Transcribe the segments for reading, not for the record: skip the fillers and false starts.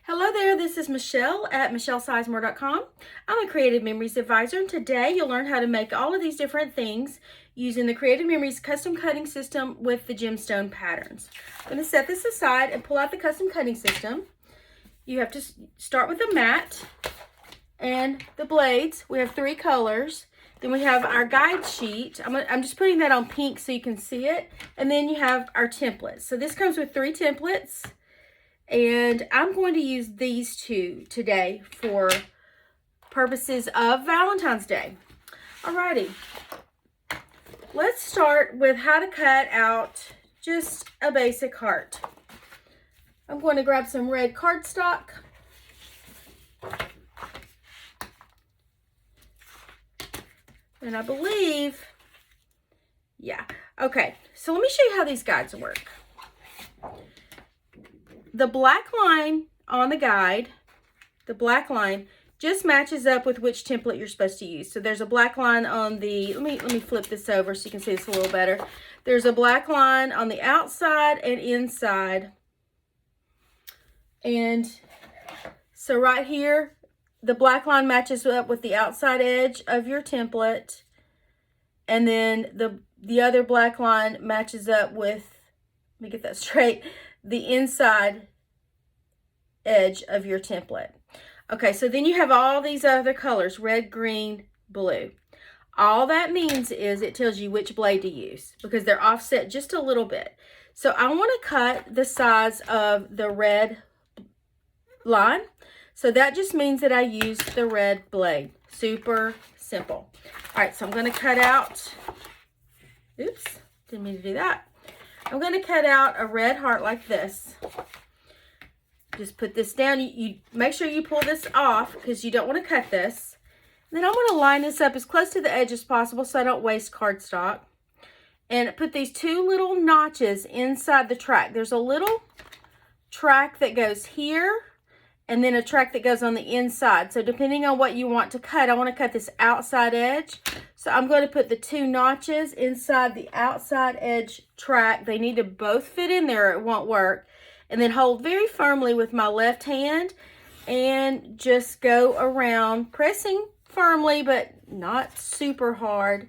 Hello there, this is Michelle at michellesizemore.com. I'm a Creative Memories advisor, and today you'll learn how to make all of these different things using the Creative Memories custom cutting system with the gemstone patterns. I'm going to set this aside and pull out the custom cutting system. You have to start with the mat and the blades. We have 3 colors. Then we have our guide sheet. I'm just putting that on pink so you can see it. And then you have our templates. So this comes with 3 templates. And I'm going to use these 2 today for purposes of Valentine's Day. Alrighty, let's start with how to cut out just a basic heart. I'm going to grab some red cardstock. And I believe, yeah, okay, so let me show you how these guides work. The black line on the guide, the black line just matches up with which template you're supposed to use. So there's a black line on the, let me flip this over so you can see this a little better. There's a black line on the outside and inside. And so right here, the black line matches up with the outside edge of your template. And then the other black line matches up with, let me get that straight, the inside edge of your template. Okay, so then you have all these other colors, red, green, blue. All that means is it tells you which blade to use because they're offset just a little bit. So I want to cut the size of the red line. So that just means that I use the red blade. Super simple. All right, so I'm going to cut out, oops, didn't mean to do that. I'm going to cut out a red heart like this. Just put this down. You make sure you pull this off because you don't want to cut this. And then I'm going to line this up as close to the edge as possible so I don't waste cardstock. And put these 2 little notches inside the track. There's a little track that goes here and then a track that goes on the inside. So depending on what you want to cut, I want to cut this outside edge. So I'm going to put the 2 notches inside the outside edge track. They need to both fit in there or it won't work. And then hold very firmly with my left hand and just go around pressing firmly but not super hard.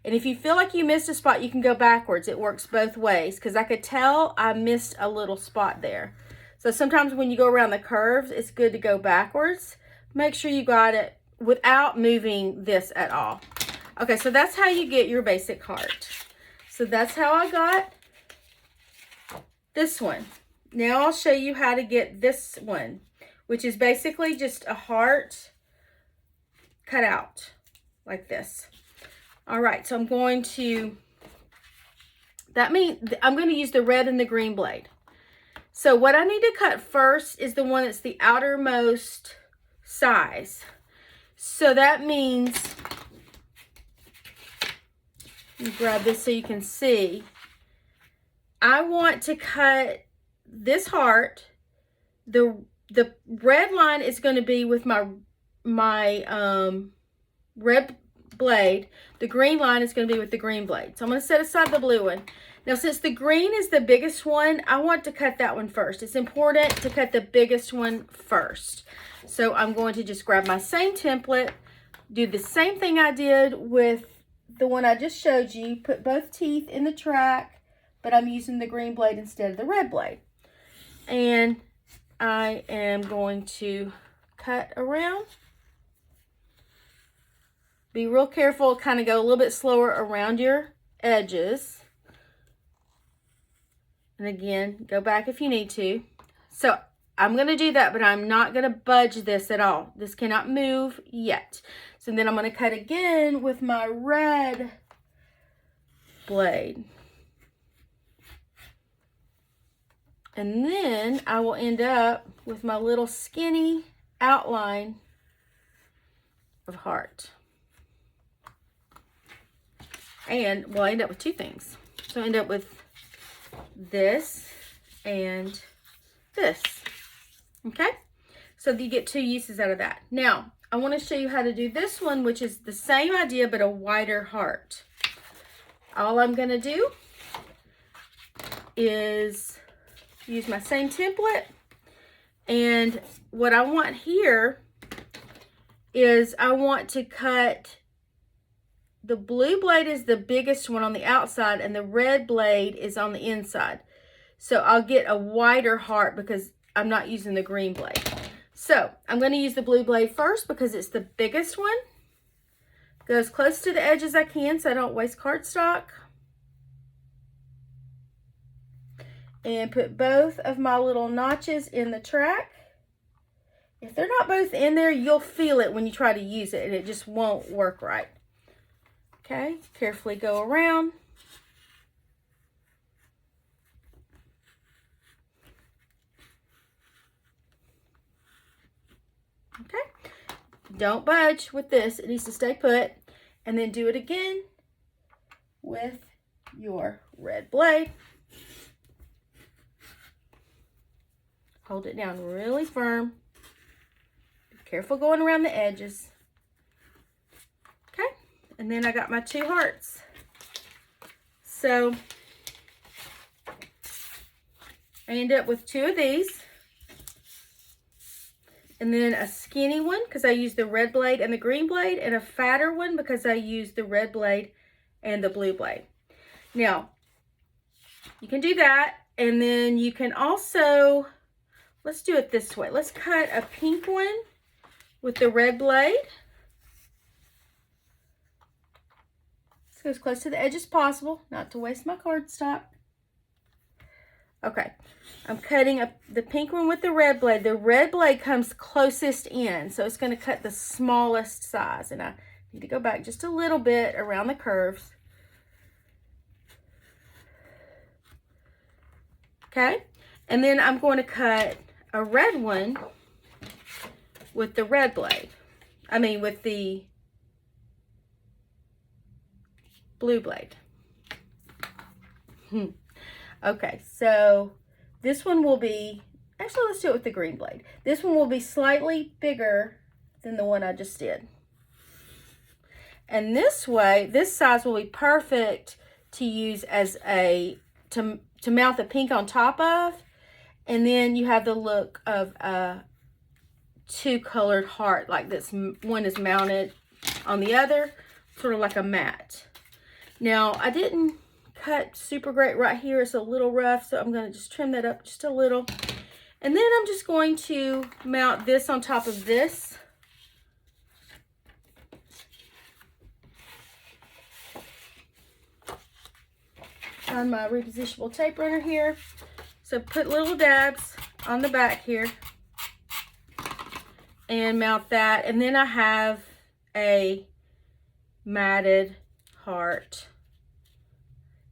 And if you feel like you missed a spot, you can go backwards. It works both ways because I could tell I missed a little spot there. So sometimes when you go around the curves, it's good to go backwards. Make sure you got it without moving this at all. Okay, so that's how you get your basic heart. So that's how I got this one. Now I'll show you how to get this one, which is basically just a heart cut out like this. All right, so I'm going to, that means I'm going to use the red and the green blade. So what I need to cut first is the one that's the outermost size. So that means, let me grab this so you can see. I want to cut this heart. The red line is going to be with my red blade. The green line is going to be with the green blade. So I'm going to set aside the blue one. Now, since the green is the biggest one, I want to cut that one first. It's important to cut the biggest one first. So I'm going to just grab my same template, do the same thing I did with the one I just showed you, put both teeth in the track, but I'm using the green blade instead of the red blade. And I am going to cut around. Be real careful, kind of go a little bit slower around your edges. And again, go back if you need to. So I'm going to do that, but I'm not going to budge this at all. This cannot move yet. So then I'm going to cut again with my red blade. And then I will end up with my little skinny outline of heart. And we'll end up with 2 things. So I'll end up with this and this. Okay? So you get 2 uses out of that. Now, I want to show you how to do this one, which is the same idea, but a wider heart. All I'm going to do is use my same template, And what I want here is I want to cut, the blue blade is the biggest one on the outside and the red blade is on the inside. So I'll get a wider heart because I'm not using the green blade. So I'm going to use the blue blade first because it's the biggest one. Go as close to the edge as I can so I don't waste cardstock. And put both of my little notches in the track. If they're not both in there, you'll feel it when you try to use it and it just won't work right. Okay, carefully go around. Okay, don't budge with this. It needs to stay put. And then do it again with your red blade. Hold it down really firm. Be careful going around the edges. Okay, and then I got my 2 hearts. So I end up with 2 of these. And then a skinny one because I used the red blade and the green blade, and a fatter one because I used the red blade and the blue blade. Now, you can do that, and then you can also, let's do it this way. Let's cut a pink one with the red blade. Let's go as close to the edge as possible, not to waste my cardstock. Okay, I'm cutting up the pink one with the red blade. The red blade comes closest in, so it's going to cut the smallest size. And I need to go back just a little bit around the curves. Okay, and then I'm going to cut a red one with the red blade. I mean, with the blue blade. Okay, so this one will be, actually let's do it with the green blade. This one will be slightly bigger than the one I just did. And this way, this size will be perfect to use as a, to mount the pink on top of. And then you have the look of a 2-colored heart, like this one is mounted on the other, sort of like a mat. Now, I didn't cut super great right here. It's a little rough, so I'm going to just trim that up just a little. And then I'm just going to mount this on top of this. On my repositionable tape runner here. So put little dabs on the back here and mount that. And then I have a matted heart.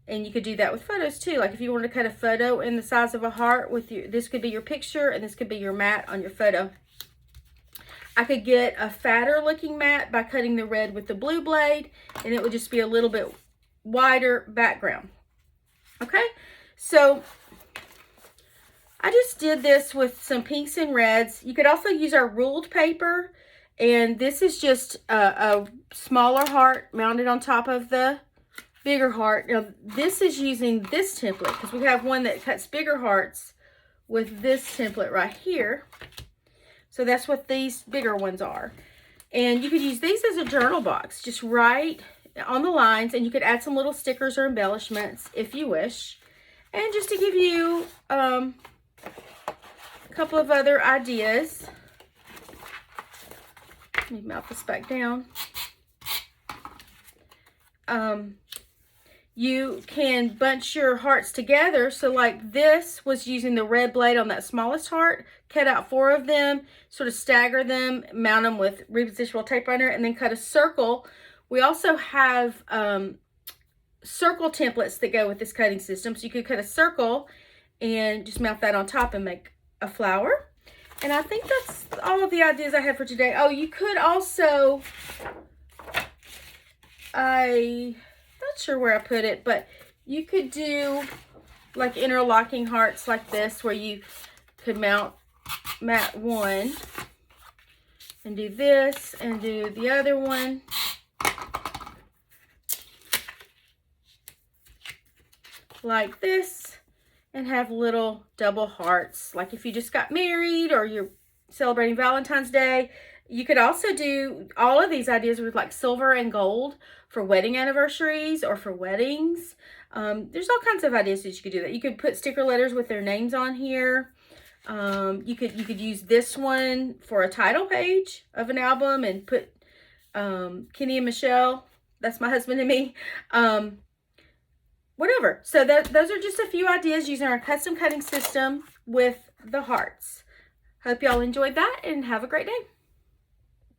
And you could do that with photos too. Like if you want to cut a photo in the size of a heart with your, this could be your picture and this could be your mat on your photo. I could get a fatter looking mat by cutting the red with the blue blade, and it would just be a little bit wider background. Okay, so I just did this with some pinks and reds. You could also use our ruled paper, and this is just a smaller heart mounted on top of the bigger heart. Now this is using this template because we have one that cuts bigger hearts with this template right here. So that's what these bigger ones are. And you could use these as a journal box. Just write on the lines, and you could add some little stickers or embellishments if you wish. And just to give you a couple of other ideas. Let me mount this back down. You can bunch your hearts together. So like this was using the red blade on that smallest heart, cut out 4 of them, sort of stagger them, mount them with repositionable tape runner, and then cut a circle. We also have circle templates that go with this cutting system. So you could cut a circle and just mount that on top and make a flower. And I think that's all of the ideas I have for today. Oh, you could also, I'm not sure where I put it, but you could do like interlocking hearts like this, where you could mount mat 1 and do this and do the other one. Like this, and have little double hearts. Like if you just got married or you're celebrating Valentine's Day. You could also do all of these ideas with like silver and gold for wedding anniversaries or for weddings. There's all kinds of ideas that you could do that. You could put sticker letters with their names on here. You could use this one for a title page of an album and put Kenny and Michelle. That's my husband and me. Whatever. So those are just a few ideas using our custom cutting system with the hearts. Hope y'all enjoyed that and have a great day.